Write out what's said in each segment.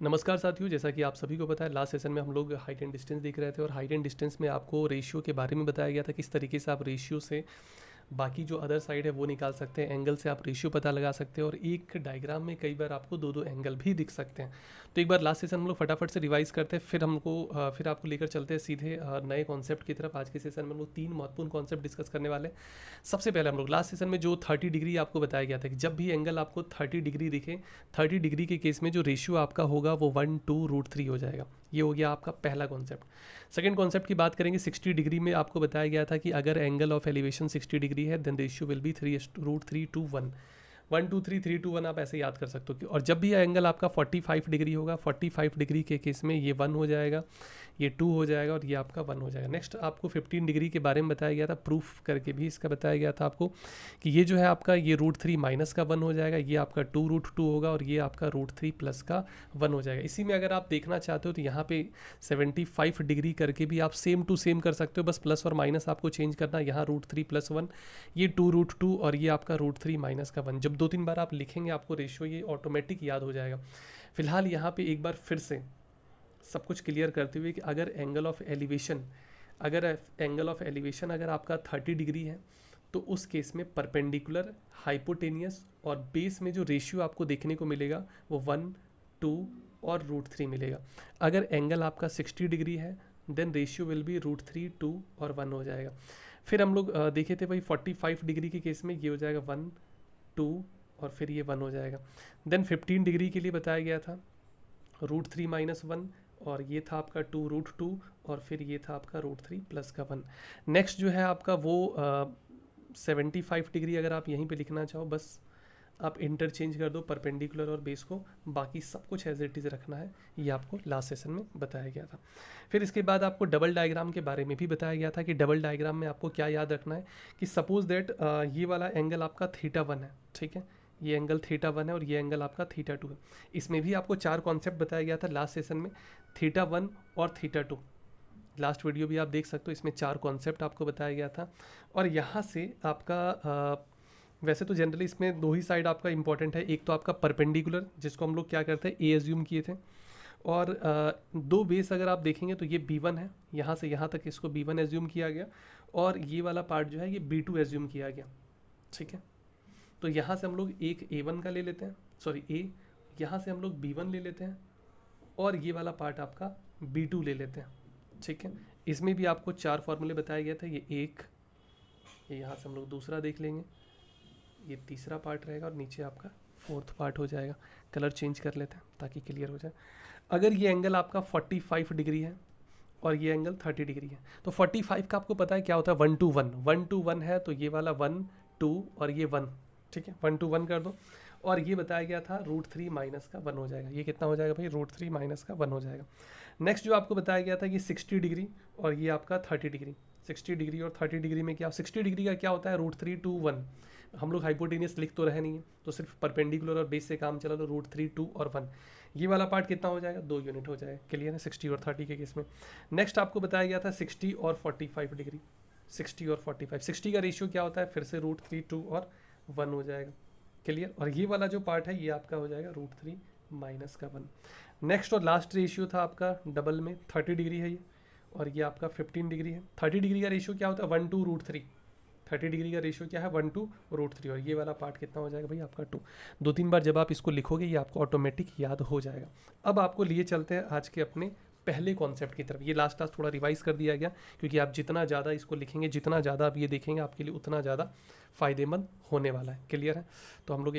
नमस्कार साथियों, जैसा कि आप सभी को पता है लास्ट सेशन में हम लोग हाइट एंड डिस्टेंस देख रहे थे और हाइट एंड डिस्टेंस में आपको रेशियो के बारे में बताया गया था किस तरीके से आप रेशियो से बाकी जो अदर साइड है वो निकाल सकते हैं, एंगल से आप रेशियो पता लगा सकते हैं और एक डायग्राम में कई बार आपको दो दो एंगल भी दिख सकते हैं। तो एक बार लास्ट सेशन हम लोग फटाफट से रिवाइज करते हैं, फिर आपको लेकर चलते हैं सीधे नए कॉन्सेप्ट की तरफ। आज के सेशन में हम लोग तीन महत्वपूर्ण कॉन्सेप्ट डिस्कस करने वाले हैं। सबसे पहले हम लोग लास्ट सेशन में जो 30 डिग्री आपको बताया गया था कि जब भी एंगल आपको 30 डिग्री दिखे, 30 डिग्री के केस में जो रेशियो आपका होगा वो 1/2√3 हो जाएगा। ये हो गया आपका पहला कॉन्सेप्ट। सेकंड कॉन्सेप्ट की बात करेंगे, 60 डिग्री में आपको बताया गया था कि अगर एंगल ऑफ एलिवेशन 60 डिग्री है देन रेशियो विल बी 3/√3 1 2 3 3 2 1 आप ऐसे याद कर सकते हो। और जब भी एंगल आपका 45 डिग्री होगा, 45 डिग्री के केस में ये 1 हो जाएगा, ये 2 हो जाएगा और ये आपका 1 हो जाएगा। नेक्स्ट आपको 15 डिग्री के बारे में बताया गया था, प्रूफ करके भी इसका बताया गया था आपको कि ये जो है आपका ये √3 माइनस का 1 हो जाएगा, ये आपका 2√2 होगा और ये आपका √3 प्लस का 1 हो जाएगा। इसी में अगर आप देखना चाहते हो तो यहाँ पे 75 डिग्री करके भी आप सेम टू सेम कर सकते हो, बस प्लस और माइनस आपको चेंज करना। यहाँ √3 प्लस 1, ये 2√2 और ये आपका √3 माइनस का 1। जब 2-3 बार आप लिखेंगे आपको रेशियो ये ऑटोमेटिक याद हो जाएगा। फिलहाल यहाँ पे एक बार फिर से सब कुछ क्लियर करते हुए कि अगर एंगल ऑफ एलिवेशन अगर आपका 30 डिग्री है तो उस केस में परपेंडिकुलर, हाइपोटेनियस और बेस में जो रेशियो आपको देखने को मिलेगा वो 1 2 और √3 मिलेगा। अगर एंगल आपका 60 डिग्री है देन रेशियो विल बी √3 2 और 1 हो जाएगा। फिर हम लोग देखे थे भाई 45 डिग्री के केस में ये हो जाएगा 1 2 और फिर ये 1 हो जाएगा। देन 15 डिग्री के लिए बताया गया था √3 माइनस 1 और ये था आपका 2√2 और फिर ये था आपका √3 प्लस का 1। नेक्स्ट जो है आपका वो 75 डिग्री, अगर आप यहीं पे लिखना चाहो बस आप इंटरचेंज कर दो परपेंडिकुलर और बेस को, बाकी सब कुछ एज इट इज़ रखना है। ये आपको लास्ट सेशन में बताया गया था। फिर इसके बाद आपको डबल डायग्राम के बारे में भी बताया गया था कि डबल डायग्राम में आपको क्या याद रखना है कि सपोज दैट ये वाला एंगल आपका θ1 है, ठीक है, ये एंगल θ1 है और ये एंगल आपका θ2 है। इसमें भी आपको 4 कॉन्सेप्ट बताया गया था लास्ट सेशन में, θ1 और θ2। लास्ट वीडियो भी आप देख सकते हो, इसमें 4 कॉन्सेप्ट आपको बताया गया था। और यहाँ से आपका वैसे तो जनरली इसमें दो ही साइड आपका इंपॉर्टेंट है, एक तो आपका परपेंडिकुलर जिसको हम लोग क्या करते हैं ए एज्यूम किए थे, और दो बेस अगर आप देखेंगे तो ये B1 है, यहाँ से यहाँ तक इसको B1 एज्यूम किया गया और ये वाला पार्ट जो है ये B2 एज्यूम किया गया, ठीक है। तो यहाँ से हम लोग एक A1 का ले लेते हैं, सॉरी ए, यहाँ से हम लोग B1 ले लेते हैं और ये वाला पार्ट आपका B2 ले लेते हैं, ठीक है। इसमें भी आपको 4 फॉर्मूले बताया गया था, ये एक, ये यहाँ से हम लोग दूसरा देख लेंगे, ये तीसरा पार्ट रहेगा और नीचे आपका फोर्थ पार्ट हो जाएगा। कलर चेंज कर लेते हैं ताकि क्लियर हो जाए। अगर ये एंगल आपका 45 डिग्री है और ये एंगल 30 डिग्री है तो 45 का आपको पता है क्या होता है, 1 to 1, 1 to 1 है तो ये वाला 1 2 और ये 1, ठीक है, 1 to 1 कर दो। और ये बताया गया था √3 माइनस का 1 हो जाएगा। ये कितना हो जाएगा भाई, √3 माइनस का 1 हो जाएगा। नेक्स्ट जो आपको बताया गया था कि 60 डिग्री और ये आपका 30 डिग्री, 60 डिग्री और 30 डिग्री में क्या, 60 डिग्री का क्या होता है, √3 2 1। हम लोग हाइपोटेनियस लिख तो रहे नहीं है तो सिर्फ परपेंडिकुलर और बेस से काम चला, तो √3 2 और 1। ये वाला पार्ट कितना हो जाएगा, 2 यूनिट हो जाएगा। क्लियर है 60 और 30 के केस में। नेक्स्ट आपको बताया गया था 60 और 45 डिग्री, 60 और 45, 60 का रेशियो क्या होता है, फिर से √3 2 और 1 हो जाएगा। क्लियर। और ये वाला जो पार्ट है ये आपका हो जाएगा √3 माइनस का 1। नेक्स्ट और लास्ट रेशियो था आपका डबल में, 30 डिग्री है ये और ये आपका 15 डिग्री है। 30 डिग्री का रेशियो क्या होता है, 1 to √3। 30 डिग्री का रेशियो क्या है, 1 to √3 और ये वाला पार्ट कितना हो जाएगा भाई आपका 2। 2-3 बार जब आप इसको लिखोगे ये आपको ऑटोमेटिक याद हो जाएगा। अब आपको लिए चलते हैं आज के अपने पहले कॉन्सेप्ट की तरफ। ये लास्ट थोड़ा रिवाइज कर दिया गया क्योंकि आप जितना ज़्यादा इसको लिखेंगे, जितना ज़्यादा आप ये देखेंगे आपके लिए उतना ज़्यादा फ़ायदेमंद होने वाला है। क्लियर है। तो हम लोग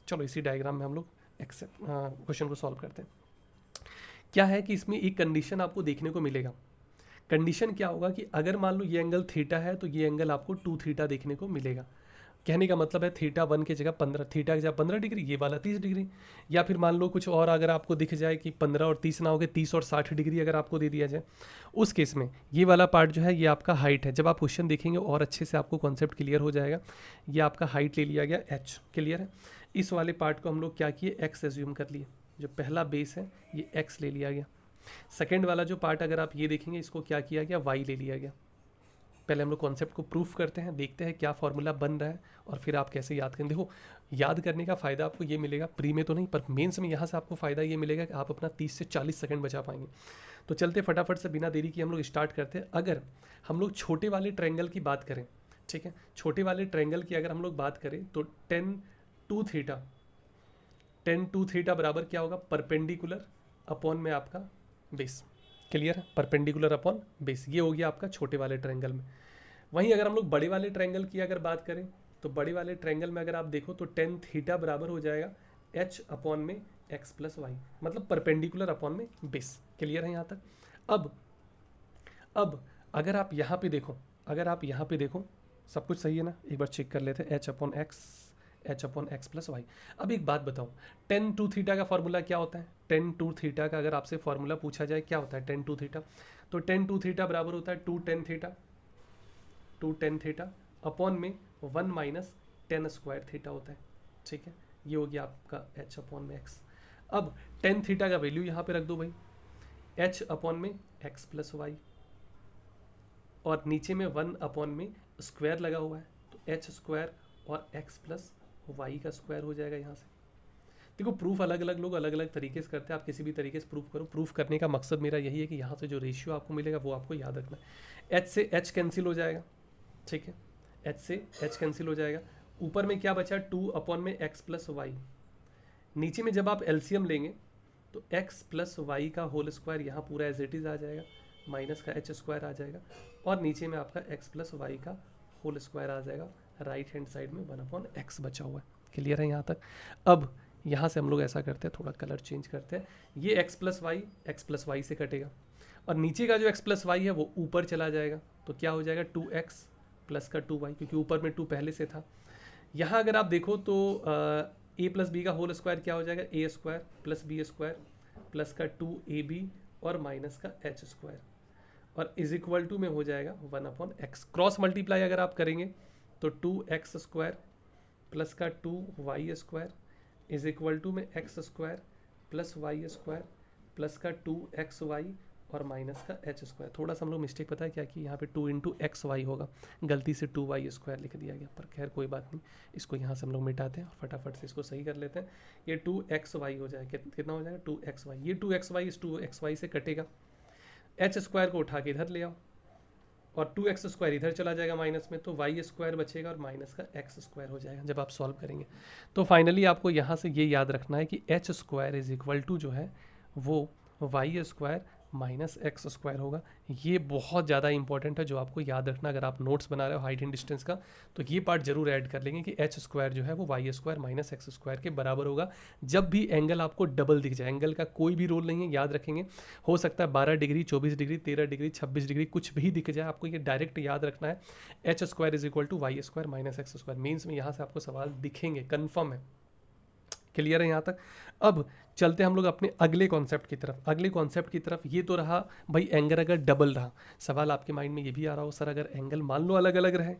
चलो इसी डायग्राम में हम लोग क्वेश्चन को सॉल्व करते हैं। क्या है कि इसमें एक कंडीशन आपको देखने को मिलेगा। कंडीशन क्या होगा कि अगर मान लो ये एंगल थीटा है तो ये एंगल आपको 2 थीटा देखने को मिलेगा। कहने का मतलब है θ1 की जगह 15, थीटा की जगह 15 डिग्री, ये वाला 30 डिग्री। या फिर मान लो कुछ और अगर आपको दिख जाए कि 15 और 30 ना हो गए 30 और 60 डिग्री अगर आपको दे दिया जाए, उस केस में ये वाला पार्ट जो है ये आपका हाइट है। जब आप क्वेश्चन देखेंगे और अच्छे से आपको कॉन्सेप्ट क्लियर हो जाएगा। ये आपका हाइट ले लिया गया h। क्लियर है। इस वाले पार्ट को हम लोग क्या किए, x एज्यूम कर लिए। जो पहला बेस है ये x ले लिया गया। सेकेंड वाला जो पार्ट अगर आप ये देखेंगे इसको क्या किया गया, y ले लिया गया। पहले हम लोग कॉन्सेप्ट को प्रूफ करते हैं, देखते हैं क्या फॉर्मूला बन रहा है और फिर आप कैसे याद करें। देखो याद करने का फ़ायदा आपको ये मिलेगा, प्री में तो नहीं पर मेंस में यहाँ से आपको फ़ायदा ये मिलेगा कि आप अपना 30 से 40 सेकंड बचा पाएंगे। तो चलते फटाफट से बिना देरी किए हम लोग स्टार्ट करते हैं। अगर हम लोग छोटे वाले ट्रायंगल की बात करें, ठीक है, छोटे वाले ट्रायंगल की अगर हम लोग बात करें तो टेन टू थीटा बराबर क्या होगा, परपेंडिकुलर अपॉन में आपका बेस। क्लियर है, परपेंडिकुलर अपॉन बेस, ये हो गया आपका छोटे वाले ट्रायंगल में। वहीं अगर हम लोग बड़े वाले ट्रायंगल की अगर बात करें तो बड़े वाले ट्रायंगल में अगर आप देखो तो टेन थीटा बराबर हो जाएगा एच अपॉन में एक्स प्लस वाई, मतलब परपेंडिकुलर अपॉन में बेस। क्लियर है यहाँ तक। अब अगर आप यहाँ पे देखो, अगर आप यहाँ पे देखो सब कुछ सही है ना, एक बार चेक कर लेते हैं, H upon X plus Y. अब एक बात बताओ, टेन टू थीटा का फॉर्मूला क्या होता है, टेन टू थीटा का अगर आपसे फॉर्मूला पूछा जाए क्या होता है टेन टू थीटा, तो टेन टू थीटा बराबर होता है टू टेन थीटा अपॉन में one minus ten square theta होता है। ठीक है, ये हो गया आपका एच अपॉन में एक्स। अब टेन थीटा का वैल्यू यहाँ पे रख दो भाई, एच अपॉन में एक्स प्लस वाई, और नीचे में वन अपॉन में स्क्वायर लगा हुआ है तो एच स्क्वायर और एक्स प्लस वाई का स्क्वायर हो जाएगा यहाँ से। देखो प्रूफ अलग अलग लोग अलग अलग तरीके से करते हैं, आप किसी भी तरीके से प्रूफ करो। प्रूफ करने का मकसद मेरा यही है कि यहाँ से जो रेशियो आपको मिलेगा वो आपको याद रखना है। एच से एच कैंसिल हो जाएगा, ठीक है, एच से एच कैंसिल हो जाएगा। ऊपर में क्या बचा, टू अपॉन में एक्स प्लस वाई। नीचे में जब आप एलसीएम लेंगे तो एक्स प्लस वाई का होल स्क्वायर यहाँ पूरा एज इट इज आ जाएगा, माइनस का एच स्क्वायर आ जाएगा, और नीचे में आपका एक्स प्लस वाई का होल स्क्वायर आ जाएगा। राइट हैंड साइड में वन अपॉन एक्स बचा हुआ है। क्लियर है यहाँ तक। अब यहाँ से हम लोग ऐसा करते हैं, थोड़ा कलर चेंज करते हैं, ये एक्स प्लस वाई से कटेगा, और नीचे का जो एक्स प्लस वाई है वो ऊपर चला जाएगा, तो क्या हो जाएगा टू एक्स प्लस का टू वाई, क्योंकि ऊपर में टू पहले से था। यहाँ अगर आप देखो तो ए प्लस बी का होल स्क्वायर क्या हो जाएगा, A square plus B square plus का टू ए बी और माइनस का एच स्क्वायर, और इज इक्वल टू में हो जाएगा one upon X. Cross multiply अगर आप करेंगे तो टू एक्स स्क्वायर प्लस का two Y square is equal to में X square plus Y square plus का टू एक्स वाई और माइनस का एच स्क्वायर। थोड़ा सा हम लोग मिस्टेक पता है क्या कि यहाँ पे टू इंटू एक्स वाई होगा, गलती से टू वाई स्क्वायर लिख दिया गया, पर खैर कोई बात नहीं, इसको यहाँ से हम लोग मिटाते हैं और फटाफट से इसको सही कर लेते हैं। ये टू एक्स वाई हो जाएगा, कितना हो जाएगा टू एक्स वाई, ये टू एक्स वाई इस टू एक्स वाई से कटेगा, एच स्क्वायर को उठा के इधर ले आओ और टू एक्स स्क्वायर इधर चला जाएगा माइनस में, तो वाई स्क्वायर बचेगा और माइनस का एक्स स्क्वायर हो जाएगा जब आप सॉल्व करेंगे। तो फाइनली आपको यहाँ से ये याद रखना है कि H square is equal to जो है वो Y square minus X square होगा। ये बहुत ज़्यादा इंपॉर्टेंट है जो आपको याद रखना, अगर आप नोट्स बना रहे हो हाइट एंड डिस्टेंस का तो ये पार्ट जरूर ऐड कर लेंगे कि एच स्क्वायर जो है वो Y square minus X square के बराबर होगा। जब भी एंगल आपको डबल दिख जाए, एंगल का कोई भी रोल नहीं है, याद रखेंगे, हो सकता है 12 डिग्री 24 डिग्री 13 डिग्री 26 डिग्री कुछ भी दिख जाए, आपको ये डायरेक्ट याद रखना है H square is equal to Y square minus X square. Means में यहाँ से आपको सवाल दिखेंगे, कन्फर्म है। क्लियर है यहाँ तक। अब चलते हम लोग अपने अगले कॉन्सेप्ट की तरफ। अगले कॉन्सेप्ट की तरफ ये तो रहा भाई एंगल अगर डबल रहा, सवाल आपके माइंड में ये भी आ रहा हो सर अगर एंगल मान लो अलग अलग रहे,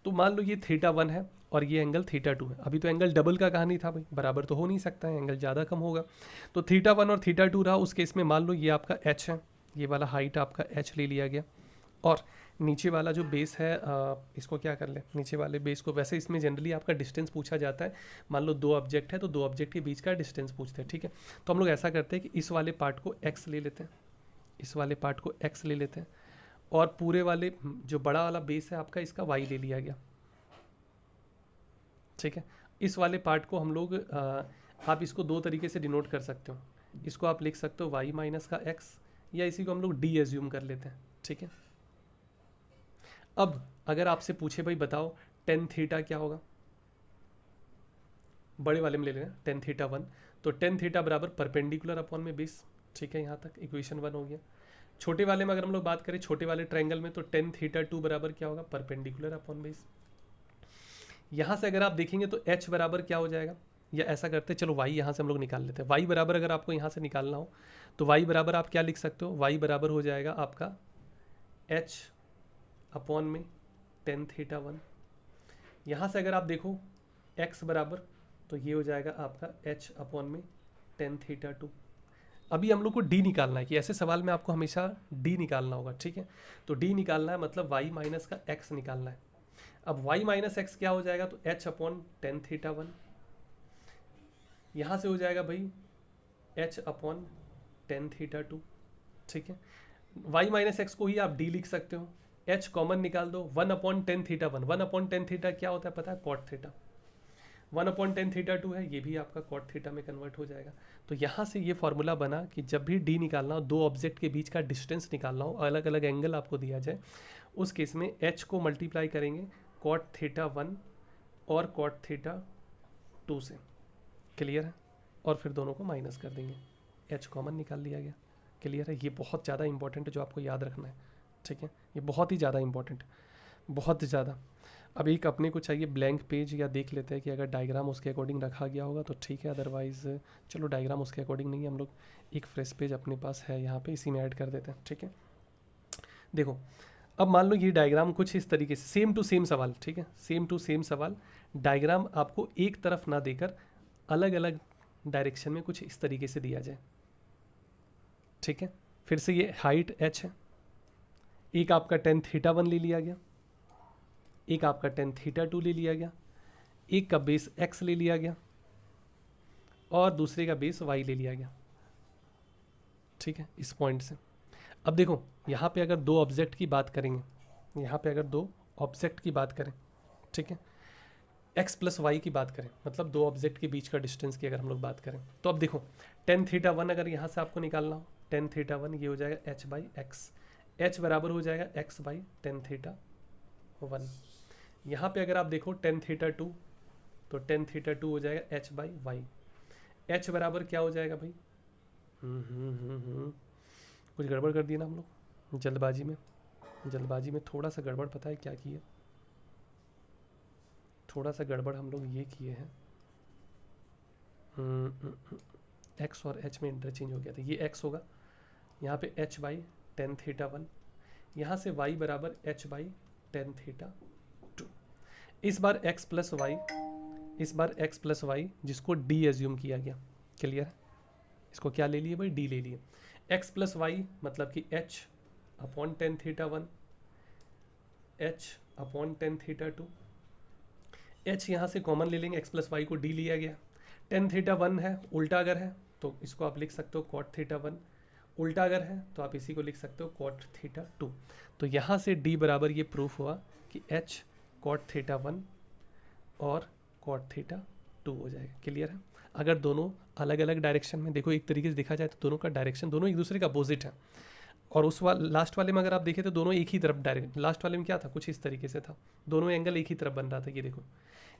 तो मान लो ये थीटा वन है और ये एंगल थीटा टू है, अभी तो एंगल डबल का कहानी था भाई, बराबर तो हो नहीं सकता है, एंगल ज़्यादा कम होगा। तो थीटा वन और थीटा टू रहा, उस केस में मान लो ये आपका एच है, ये वाला हाइट आपका एच ले लिया गया, और नीचे वाला जो बेस है इसको क्या कर ले, नीचे वाले बेस को, वैसे इसमें जनरली आपका डिस्टेंस पूछा जाता है, मान लो दो ऑब्जेक्ट है तो दो ऑब्जेक्ट के बीच का डिस्टेंस पूछते हैं, ठीक है। तो हम लोग ऐसा करते हैं कि इस वाले पार्ट को x ले लेते हैं, इस वाले पार्ट को x ले लेते हैं, और पूरे वाले जो बड़ा वाला बेस है आपका इसका y ले लिया गया, ठीक है। इस वाले पार्ट को हम लोग आप इसको दो तरीके से डिनोट कर सकते हो, इसको आप लिख सकते हो y माइनस का x, या इसी को हम लोग d एज्यूम कर लेते हैं, ठीक है। अब अगर आपसे पूछे भाई बताओ टेन थीटा क्या होगा, बड़े वाले में ले लेना टेन थीटा वन, तो टेन थीटा बराबर परपेंडिकुलर अपॉन में बेस, ठीक है, यहाँ तक इक्वेशन वन हो गया। छोटे वाले में अगर हम लोग बात करें, छोटे वाले ट्रायंगल में, तो टेन थीटा टू बराबर क्या होगा, परपेंडिकुलर अपॉन बेस। यहाँ से अगर आप देखेंगे तो h बराबर क्या हो जाएगा, या ऐसा करते हैं चलो y यहाँ से हम लोग निकाल लेते हैं, y बराबर अगर आपको यहाँ से निकालना हो तो y बराबर आप क्या लिख सकते हो, y बराबर हो जाएगा आपका h अपॉन में टेन थीटा वन। यहाँ से अगर आप देखो x बराबर, तो ये हो जाएगा आपका h अपॉन में टेन थीटा टू। अभी हम लोग को डी निकालना है कि ऐसे सवाल में आपको हमेशा डी निकालना होगा, ठीक है। तो डी निकालना है मतलब वाई माइनस का एक्स निकालना है। अब वाई माइनस एक्स क्या हो जाएगा, तो H upon tan theta one, यहाँ से हो जाएगा भाई H upon tan theta to, ठीक है। वाई माइनस एक्स को ही आप डी लिख सकते हो, एच कॉमन निकाल दो, one upon tan theta one, one upon tan theta क्या होता है पता है, cot theta, one upon tan theta too है, ये भी आपका कॉट थीटा में कन्वर्ट हो जाएगा। तो यहाँ से ये फॉर्मूला बना कि जब भी डी निकालना हो, दो ऑब्जेक्ट के बीच का डिस्टेंस निकालना हो, अलग अलग एंगल आपको दिया जाए, उस केस में एच को मल्टीप्लाई करेंगे कॉट थीटा वन और कॉट थीटा टू से, क्लियर है, और फिर दोनों को माइनस कर देंगे, एच कॉमन निकाल लिया गया, क्लियर है। ये बहुत ज़्यादा इंपॉर्टेंट है जो आपको याद रखना है, ठीक है, ये बहुत ही ज़्यादा इंपॉर्टेंट है, बहुत ज़्यादा। अब एक अपने को चाहिए ब्लैंक पेज, या देख लेते हैं कि अगर डायग्राम उसके अकॉर्डिंग रखा गया होगा तो ठीक है, अदरवाइज़ चलो डायग्राम उसके अकॉर्डिंग नहीं है, हम लोग एक फ्रेश पेज अपने पास है यहाँ पे, इसी में ऐड कर देते हैं, ठीक है। देखो अब मान लो ये डायग्राम कुछ इस तरीके से, सेम टू सेम सवाल, ठीक है, सेम टू सेम सवाल, डायग्राम आपको एक तरफ ना देकर अलग अलग डायरेक्शन में कुछ इस तरीके से दिया जाए, ठीक है। फिर से ये हाइट h है, एक आपका टेन थीटा वन ले लिया गया, एक आपका टेन थीटा टू ले लिया गया, एक का बेस x ले लिया गया और दूसरे का बेस y ले लिया गया, ठीक है, इस पॉइंट से। अब देखो यहाँ पे अगर दो ऑब्जेक्ट की बात करेंगे, यहाँ पे अगर दो ऑब्जेक्ट की बात करें, ठीक है, x प्लस वाई की बात करें, मतलब दो ऑब्जेक्ट के बीच का डिस्टेंस की अगर हम लोग बात करें, तो अब देखो टेन थीटा वन अगर यहाँ से आपको निकालना हो, टेन थीटा वन ये हो जाएगा h बाई एक्स, h बराबर हो जाएगा x by ten theta one. यहाँ पे अगर आप देखो टेन थीटा टू, तो टेन थीटा टू हो जाएगा h बाई वाई, h बराबर क्या हो जाएगा भाई, कुछ गड़बड़ कर दिया ना हम लोग जल्दबाजी में थोड़ा सा गड़बड़, पता है क्या किए, थोड़ा सा गड़बड़ हम लोग ये किए हैं, x और h में इंटरचेंज हो गया था, ये x होगा, यहाँ पे h by ten theta one, यहाँ से y बराबर h by ten theta to. इस बार x प्लस वाई जिसको d एज्यूम किया गया, क्लियर है, इसको क्या ले लिए भाई, d ले लिए, x प्लस वाई मतलब कि h upon tan theta one, h upon tan theta to, h यहाँ से कॉमन ले लेंगे, x प्लस वाई को d लिया गया, टेन थीटा वन है, उल्टा अगर है तो इसको आप लिख सकते हो कॉट थीटा वन, उल्टा अगर है तो आप इसी को लिख सकते हो कॉट थीटा टू। तो यहाँ से d बराबर ये प्रूफ हुआ कि h कॉट थीटा वन और कॉट थीटा टू हो जाएगा, क्लियर है। अगर दोनों अलग अलग डायरेक्शन में, देखो एक तरीके से देखा जाए तो दोनों का डायरेक्शन दोनों एक दूसरे का अपोजिट है, और उस लास्ट वाले में अगर आप देखें तो दोनों एक ही तरफ डायरेक्ट, लास्ट वाले में क्या था, कुछ इस तरीके से था, दोनों एंगल एक ही तरफ बन रहा था, ये देखो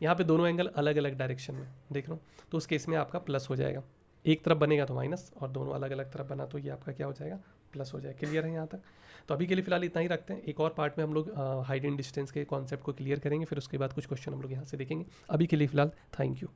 यहाँ पे दोनों एंगल अलग अलग डायरेक्शन में देख लो, तो उस केस में आपका प्लस हो जाएगा, एक तरफ बनेगा तो माइनस, और दोनों अलग अलग तरफ बना तो ये आपका क्या हो जाएगा, प्लस हो जाएगा, क्लियर है यहाँ तक। तो अभी के लिए फिलहाल इतना ही रखते हैं, एक और पार्ट में हम लोग हाइट एंड डिस्टेंस के कॉन्सेप्ट को क्लियर करेंगे, फिर उसके बाद कुछ क्वेश्चन हम लोग यहाँ से देखेंगे। अभी के लिए फिलहाल थैंक यू।